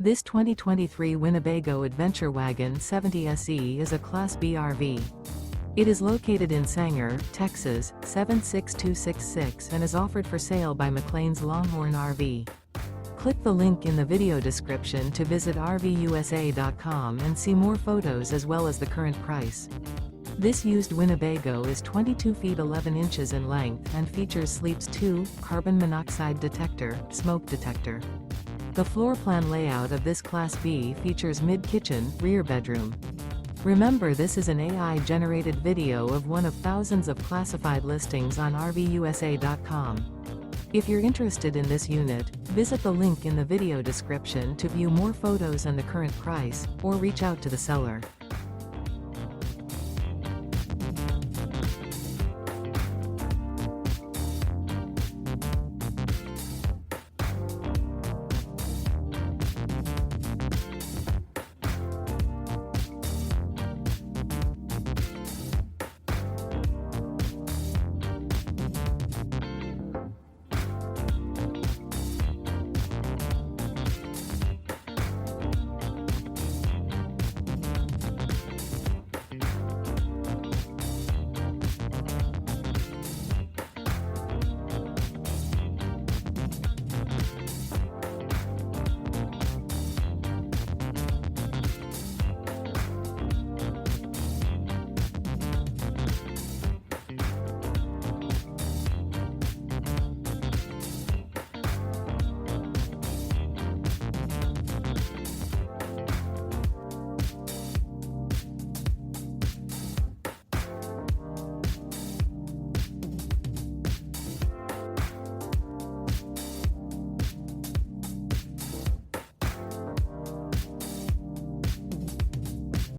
This 2023 Winnebago Adventure Wagon 70 SE is a Class B RV. It is located in Sanger, Texas, 76266 and is offered for sale by McClain's Longhorn RV. Click the link in the video description to visit RVUSA.com and see more photos as well as the current price. This used Winnebago is 22 feet 11 inches in length and features Sleep's 2 carbon monoxide detector, smoke detector. The floor plan layout of this Class B features mid-kitchen, rear bedroom. Remember, this is an AI-generated video of one of thousands of classified listings on RVUSA.com. If you're interested in this unit, visit the link in the video description to view more photos and the current price, or reach out to the seller.